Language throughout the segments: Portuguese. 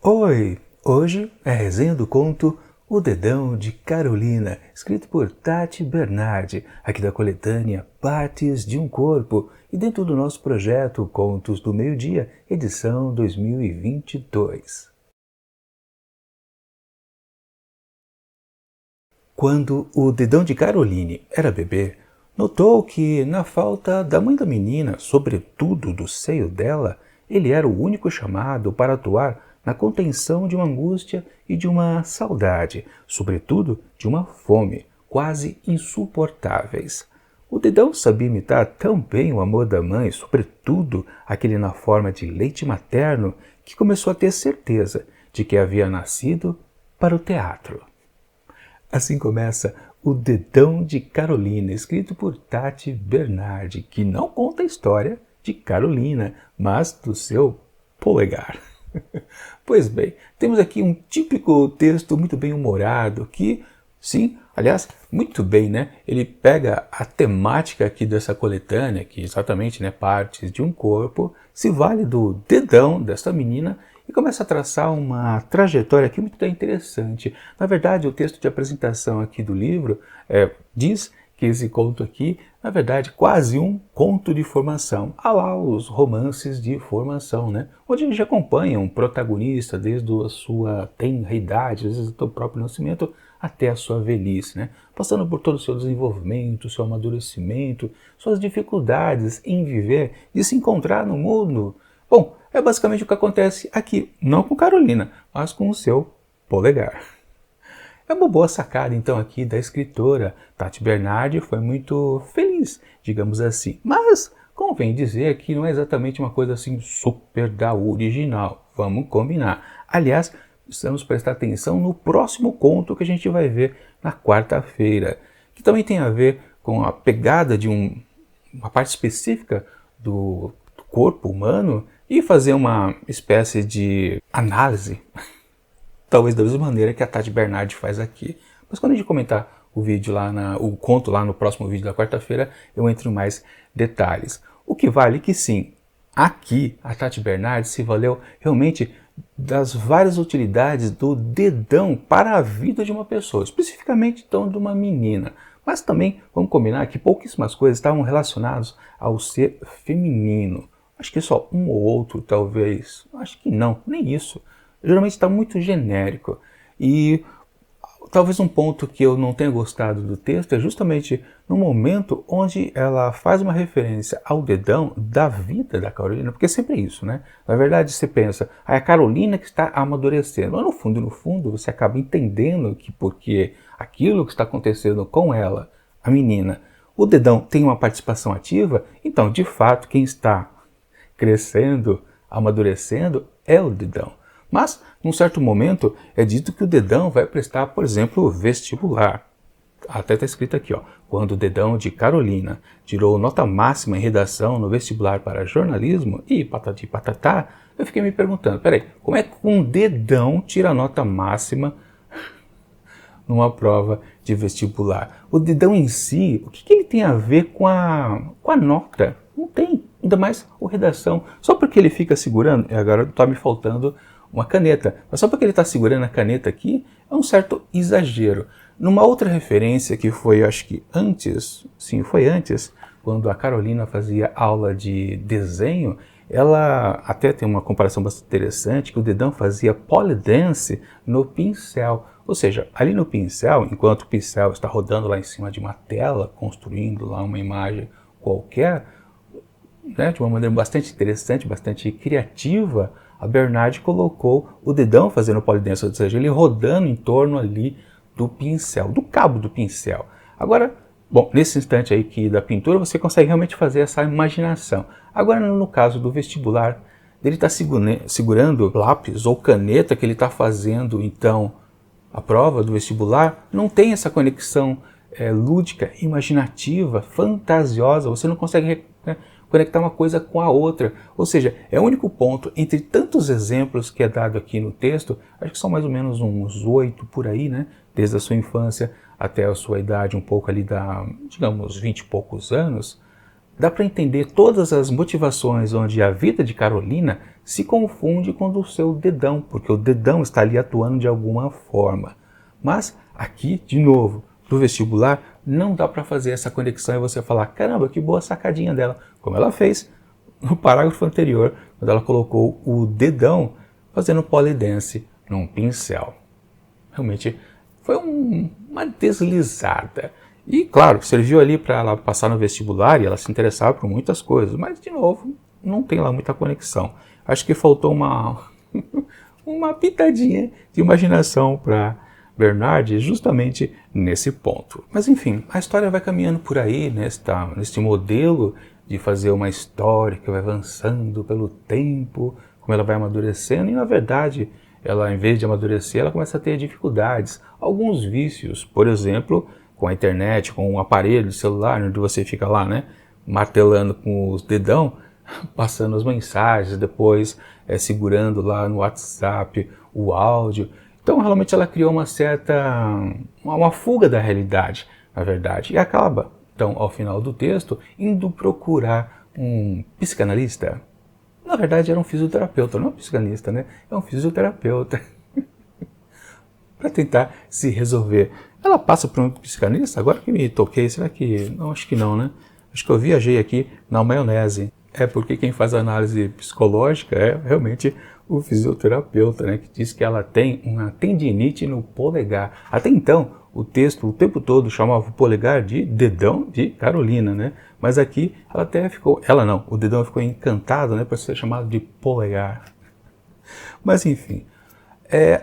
Oi! Hoje é a resenha do conto O Dedão de Carolina, escrito por Tati Bernardi, aqui da coletânea Partes de um Corpo e dentro do nosso projeto Contos do Meio-Dia, edição 2022. Quando o Dedão de Caroline era bebê, notou que, na falta da mãe da menina, sobretudo do seio dela, ele era o único chamado para atuar na contenção de uma angústia e de uma saudade, sobretudo de uma fome, quase insuportáveis. O Dedão sabia imitar tão bem o amor da mãe, sobretudo aquele na forma de leite materno, que começou a ter certeza de que havia nascido para o teatro. Assim começa O Dedão de Carolina, escrito por Tati Bernardi, que não conta a história de Carolina, mas do seu polegar. Pois bem, temos aqui um típico texto muito bem humorado que, sim, aliás, muito bem, né? Ele pega a temática aqui dessa coletânea, que exatamente, né, partes de um corpo, se vale do dedão dessa menina e começa a traçar uma trajetória aqui muito interessante. Na verdade, o texto de apresentação aqui do livro diz que esse conto aqui, na verdade, quase um conto de formação, à lá os romances de formação, né? Onde a gente acompanha um protagonista desde a sua tenra idade, às vezes do próprio nascimento, até a sua velhice, né? Passando por todo o seu desenvolvimento, seu amadurecimento, suas dificuldades em viver e se encontrar no mundo. Bom, é basicamente o que acontece aqui, não com Carolina, mas com o seu polegar. É uma boa sacada, então, aqui da escritora. Tati Bernardi foi muito feliz, digamos assim. Mas convém dizer que não é exatamente uma coisa assim super da original. Vamos combinar. Aliás, precisamos prestar atenção no próximo conto que a gente vai ver na quarta-feira, que também tem a ver com a pegada de uma parte específica do corpo humano e fazer uma espécie de análise, talvez da mesma maneira que a Tati Bernardi faz aqui. Mas quando a gente comentar o vídeo lá, o conto lá no próximo vídeo da quarta-feira, eu entro em mais detalhes. O que vale é que sim, aqui a Tati Bernardi se valeu realmente das várias utilidades do dedão para a vida de uma pessoa, especificamente então de uma menina. Mas também vamos combinar que pouquíssimas coisas estavam relacionadas ao ser feminino. Acho que só um ou outro, talvez. Acho que não, nem isso. Geralmente está muito genérico. E talvez um ponto que eu não tenha gostado do texto é justamente no momento onde ela faz uma referência ao dedão da vida da Carolina, porque sempre é isso, né? Na verdade, você pensa, é a Carolina que está amadurecendo. Mas no fundo, você acaba entendendo que porque aquilo que está acontecendo com ela, a menina, o dedão tem uma participação ativa, então, de fato, quem está crescendo, amadurecendo, é o dedão. Mas, num certo momento, é dito que o dedão vai prestar, por exemplo, vestibular. Até está escrito aqui, ó, quando o dedão de Carolina tirou nota máxima em redação no vestibular para jornalismo e patati patatá, eu fiquei me perguntando, peraí, como é que um dedão tira nota máxima numa prova de vestibular? O dedão em si, o que ele tem a ver com a nota? Não tem, ainda mais o redação. Só porque ele fica segurando, e agora está me faltando uma caneta, mas só porque ele está segurando a caneta aqui, é um certo exagero. Numa outra referência que foi, acho que antes, sim, foi antes, quando a Carolina fazia aula de desenho, ela até tem uma comparação bastante interessante, que o dedão fazia pole dance no pincel. Ou seja, ali no pincel, enquanto o pincel está rodando lá em cima de uma tela, construindo lá uma imagem qualquer, né, de uma maneira bastante interessante, bastante criativa, a Bernardi colocou o dedão fazendo pole dance, ou seja, ele rodando em torno ali do pincel, do cabo do pincel. Agora, bom, nesse instante aí que da pintura você consegue realmente fazer essa imaginação. Agora, no caso do vestibular, ele está segurando lápis ou caneta que ele está fazendo, então, a prova do vestibular, não tem essa conexão lúdica, imaginativa, fantasiosa, você não consegue conectar uma coisa com a outra. Ou seja, é o único ponto entre tantos exemplos que é dado aqui no texto, acho que são mais ou menos uns 8 por aí, né? Desde a sua infância até a sua idade, um pouco ali da, digamos, 20 e poucos anos. dá para entender todas as motivações onde a vida de Carolina se confunde com o do seu dedão, porque o dedão está ali atuando de alguma forma. Mas aqui, de novo, do vestibular, não dá para fazer essa conexão e você falar, caramba, que boa sacadinha dela, como ela fez no parágrafo anterior, quando ela colocou o dedão fazendo polidense num pincel. Realmente foi uma deslizada. E, claro, serviu ali para ela passar no vestibular e ela se interessava por muitas coisas, mas, de novo, não tem lá muita conexão. Acho que faltou uma pitadinha de imaginação para Bernardi justamente nesse ponto. Mas, enfim, a história vai caminhando por aí, neste modelo de fazer uma história que vai avançando pelo tempo, como ela vai amadurecendo, e, na verdade, ela, em vez de amadurecer, ela começa a ter dificuldades, alguns vícios, por exemplo, com a internet, com um aparelho de celular, onde você fica lá, né, martelando com os dedão, passando as mensagens, depois segurando lá no WhatsApp o áudio. Então, realmente, ela criou uma fuga da realidade, na verdade, e acaba, então, ao final do texto, indo procurar um psicanalista. Na verdade, era um fisioterapeuta, não um psicanalista, né? É um fisioterapeuta. Para tentar se resolver. Ela passa por um psicanalista? Agora que me toquei, será que... Não, acho que não, né? Acho que eu viajei aqui na maionese. É porque quem faz análise psicológica é realmente o fisioterapeuta, né? Que diz que ela tem uma tendinite no polegar. Até então, o texto o tempo todo chamava o polegar de dedão de Carolina, né? Mas aqui ela até ficou... Ela não, o dedão ficou encantado, né? Para ser chamado de polegar. Mas enfim...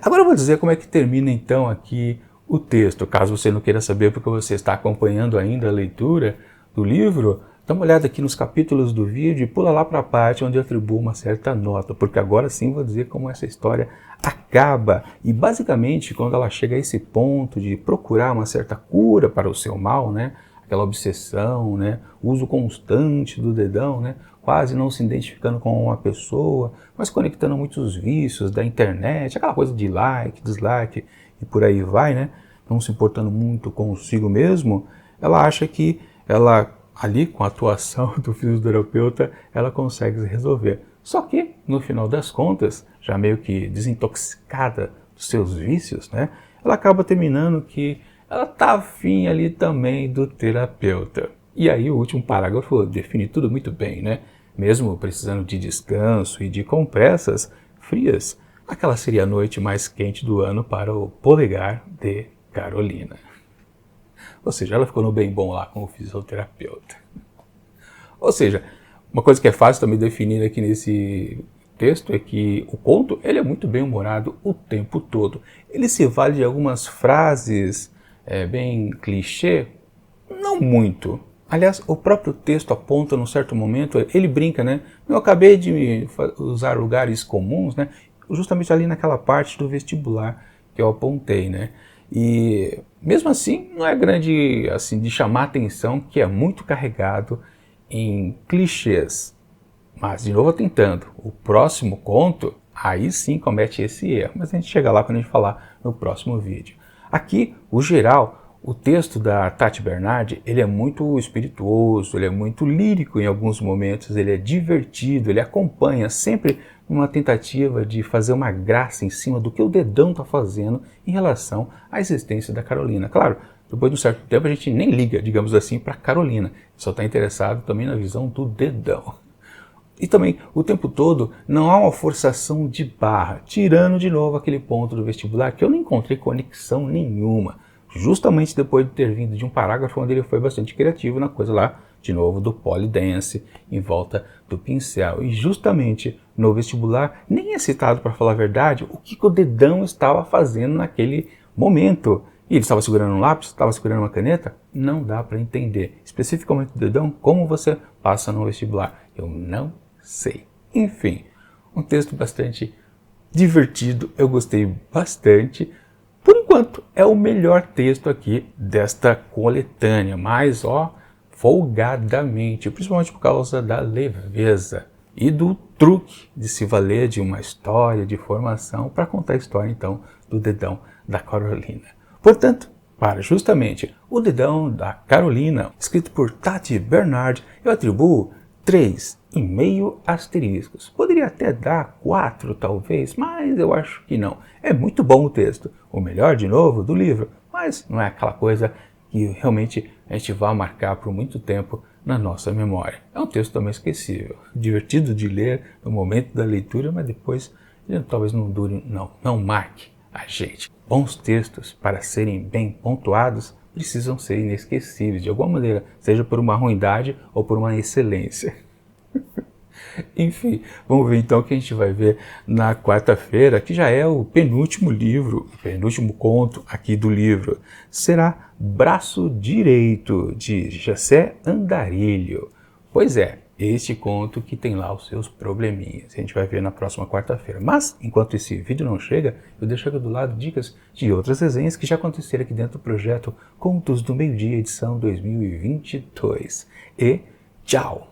agora eu vou dizer como é que termina então aqui o texto, caso você não queira saber porque você está acompanhando ainda a leitura do livro, dá uma olhada aqui nos capítulos do vídeo e pula lá para a parte onde eu atribuo uma certa nota, porque agora sim vou dizer como essa história acaba. E basicamente quando ela chega a esse ponto de procurar uma certa cura para o seu mal, né, aquela obsessão, né, uso constante do dedão, né, quase não se identificando com uma pessoa, mas conectando muitos vícios da internet, aquela coisa de like, dislike e por aí vai, né? Não se importando muito consigo mesmo, ela acha que ela, ali com a atuação do fisioterapeuta, ela consegue se resolver. Só que, no final das contas, já meio que desintoxicada dos seus vícios, né? Ela acaba terminando que ela tá afim ali também do terapeuta. E aí o último parágrafo define tudo muito bem, né? Mesmo precisando de descanso e de compressas frias, aquela seria a noite mais quente do ano para o polegar de Carolina. Ou seja, ela ficou no bem bom lá com o fisioterapeuta. Ou seja, uma coisa que é fácil também definir aqui nesse texto é que o conto ele é muito bem humorado o tempo todo. Ele se vale de algumas frases bem clichê, não muito. Aliás, o próprio texto aponta num certo momento, ele brinca, né? Eu acabei de usar lugares comuns, né? Justamente ali naquela parte do vestibular que eu apontei, né? E mesmo assim, não é grande assim de chamar atenção, que é muito carregado em clichês. Mas, de novo, tentando. O próximo conto, aí sim comete esse erro. Mas a gente chega lá quando a gente falar no próximo vídeo. Aqui, o geral... O texto da Tati Bernardi, ele é muito espirituoso, ele é muito lírico em alguns momentos, ele é divertido, ele acompanha sempre uma tentativa de fazer uma graça em cima do que o dedão está fazendo em relação à existência da Carolina. Claro, depois de um certo tempo a gente nem liga, digamos assim, para Carolina, só está interessado também na visão do dedão. E também, o tempo todo, não há uma forçação de barra, tirando de novo aquele ponto do vestibular que eu não encontrei conexão nenhuma. Justamente depois de ter vindo de um parágrafo onde ele foi bastante criativo na coisa lá, de novo, do polidense, em volta do pincel. E justamente no vestibular, nem é citado, para falar a verdade, o que o dedão estava fazendo naquele momento. E ele estava segurando um lápis, estava segurando uma caneta? Não dá para entender. Especificamente o dedão, como você passa no vestibular. Eu não sei. Enfim, um texto bastante divertido, eu gostei bastante. Por enquanto, é o melhor texto aqui desta coletânea, mas, folgadamente, principalmente por causa da leveza e do truque de se valer de uma história de formação para contar a história, então, do dedão da Carolina. Portanto, Para justamente O Dedão da Carolina, escrito por Tati Bernard, eu atribuo 3,5 asteriscos. Poderia até dar 4 talvez, mas eu acho que não. É muito bom o texto, o melhor de novo do livro, mas não é aquela coisa que realmente a gente vai marcar por muito tempo na nossa memória. É um texto também esquecível, divertido de ler no momento da leitura, mas depois ele talvez não dure, não marque a gente. Bons textos, para serem bem pontuados, precisam ser inesquecíveis de alguma maneira, seja por uma ruindade ou por uma excelência. Enfim, vamos ver então o que a gente vai ver na quarta-feira, que já é o penúltimo livro, o penúltimo conto aqui do livro. Será Braço Direito, de José Andarilho. Pois é, este conto que tem lá os seus probleminhas. A gente vai ver na próxima quarta-feira. Mas, enquanto esse vídeo não chega, eu deixo aqui do lado dicas de outras resenhas que já aconteceram aqui dentro do projeto Contos do Meio-Dia, edição 2022. E tchau!